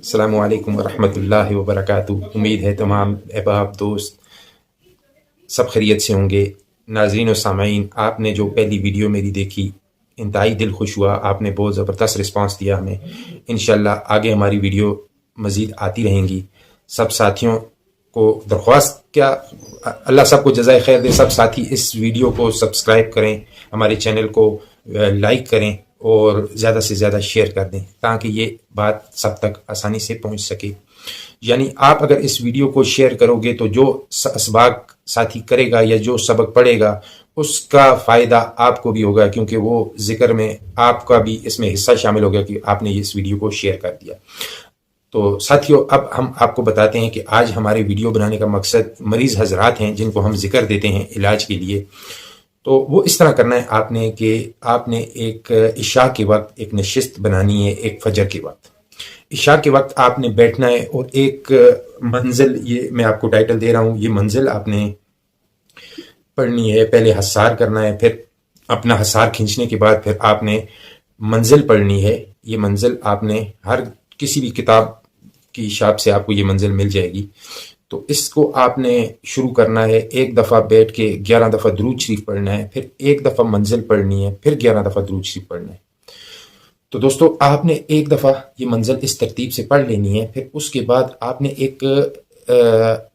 السلام علیکم ورحمۃ اللہ وبرکاتہ۔ امید ہے تمام احباب دوست سب خیریت سے ہوں گے۔ ناظرین و سامعین، آپ نے جو پہلی ویڈیو میری دیکھی انتہائی دل خوش ہوا، آپ نے بہت زبردست رسپانس دیا ہمیں۔ انشاءاللہ آگے ہماری ویڈیو مزید آتی رہیں گی۔ سب ساتھیوں کو درخواست، کیا اللہ سب کو جزائے خیر دے، سب ساتھی اس ویڈیو کو سبسکرائب کریں، ہمارے چینل کو لائک کریں اور زیادہ سے زیادہ شیئر کر دیں تاکہ یہ بات سب تک آسانی سے پہنچ سکے۔ یعنی آپ اگر اس ویڈیو کو شیئر کرو گے تو جو اسباق ساتھی کرے گا یا جو سبق پڑھے گا اس کا فائدہ آپ کو بھی ہوگا، کیونکہ وہ ذکر میں آپ کا بھی اس میں حصہ شامل ہوگا کہ آپ نے اس ویڈیو کو شیئر کر دیا۔ تو ساتھیوں، اب ہم آپ کو بتاتے ہیں کہ آج ہمارے ویڈیو بنانے کا مقصد مریض حضرات ہیں جن کو ہم ذکر دیتے ہیں علاج کے لیے، تو وہ اس طرح کرنا ہے آپ نے کہ آپ نے ایک عشاء کے وقت ایک نشست بنانی ہے، ایک فجر کے وقت۔ عشاء کے وقت آپ نے بیٹھنا ہے اور ایک منزل، یہ میں آپ کو ٹائٹل دے رہا ہوں، یہ منزل آپ نے پڑھنی ہے۔ پہلے حسار کرنا ہے، پھر اپنا حسار کھینچنے کے بعد پھر آپ نے منزل پڑھنی ہے۔ یہ منزل آپ نے کسی بھی کتاب کی شاپ سے آپ کو یہ منزل مل جائے گی۔ تو اس کو آپ نے شروع کرنا ہے، ایک دفعہ بیٹھ کے 11 دفعہ درود شریف پڑھنا ہے، پھر ایک دفعہ منزل پڑھنی ہے، پھر 11 دفعہ درود شریف پڑھنا ہے۔ تو دوستو، آپ نے ایک دفعہ یہ منزل اس ترتیب سے پڑھ لینی ہے۔ پھر اس کے بعد آپ نے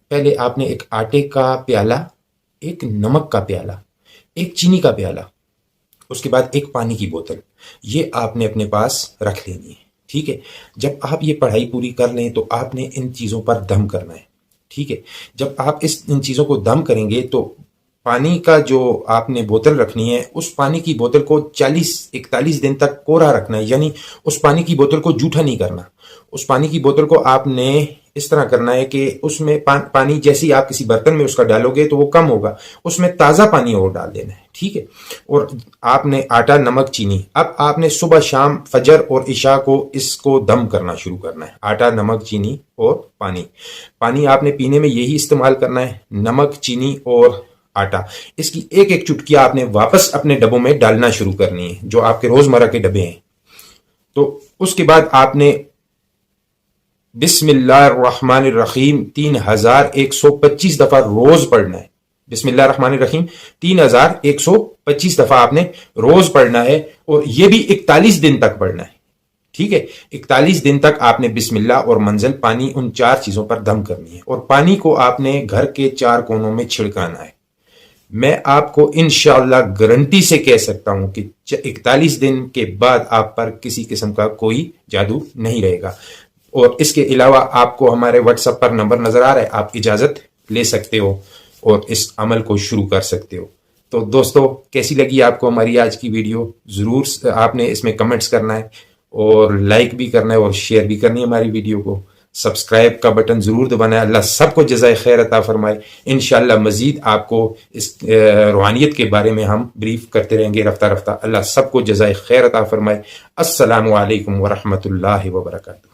پہلے آپ نے ایک آٹے کا پیالہ، ایک نمک کا پیالہ، ایک چینی کا پیالہ، اس کے بعد ایک پانی کی بوتل، یہ آپ نے اپنے پاس رکھ لینی ہے۔ ٹھیک ہے، جب آپ یہ پڑھائی پوری کر لیں تو آپ نے ان چیزوں پر دم کرنا ہے۔ ٹھیک ہے، جب آپ ان چیزوں کو دم کریں گے تو پانی کا جو آپ نے بوتل رکھنی ہے، اس پانی کی بوتل کو 41 دن تک کوڑا رکھنا ہے، یعنی اس پانی کی بوتل کو جھوٹا نہیں کرنا۔ اس پانی کی بوتل کو آپ نے اس طرح کرنا ہے کہ اس میں پانی جیسے ہی آپ کسی برتن میں اس کا ڈالو گے تو وہ کم ہوگا، اس میں تازہ پانی اور ڈال دینا ہے۔ ٹھیک ہے، اور آپ نے آٹا، نمک، چینی، اب آپ نے صبح شام فجر اور عشاء کو اس کو دم کرنا شروع کرنا ہے۔ آٹا، نمک، چینی اور پانی آپ نے پینے میں یہی استعمال کرنا ہے، نمک، چینی اور آٹا۔ اس کی ایک ایک چٹکی آپ نے واپس اپنے ڈبوں میں ڈالنا شروع کرنی ہے جو آپ کے روزمرہ کے ڈبے ہیں۔ تو اس کے بعد آپ نے بسم اللہ الرحمن الرحیم 3125 دفعہ روز پڑھنا ہے۔ بسم اللہ الرحمن الرحیم 3125 دفعہ آپ نے روز پڑھنا ہے، اور یہ بھی 41 دن تک پڑھنا ہے۔ ٹھیک ہے، 41 دن تک آپ نے بسم اللہ اور منزل، پانی، ان 4 چیزوں پر دم کرنی ہے، اور پانی کو آپ نے گھر کے 4 کونوں میں چھڑکانا ہے۔ میں آپ کو انشاءاللہ گارنٹی سے کہہ سکتا ہوں کہ 41 دن کے بعد آپ پر کسی قسم کا کوئی جادو نہیں رہے گا۔ اور اس کے علاوہ آپ کو ہمارے واٹس ایپ پر نمبر نظر آ رہا ہے، آپ اجازت لے سکتے ہو اور اس عمل کو شروع کر سکتے ہو۔ تو دوستو، کیسی لگی آپ کو ہماری آج کی ویڈیو؟ ضرور آپ نے اس میں کمنٹس کرنا ہے اور لائک بھی کرنا ہے اور شیئر بھی کرنی ہے ہماری ویڈیو کو۔ سبسکرائب کا بٹن ضرور دبانا ہے۔ اللہ سب کو جزائے خیر عطا فرمائے۔ انشاءاللہ مزید آپ کو اس روحانیت کے بارے میں ہم بریف کرتے رہیں گے رفتہ رفتہ۔ اللہ سب کو جزائے خیر عطا فرمائے۔ السلام علیکم ورحمۃ اللہ وبرکاتہ۔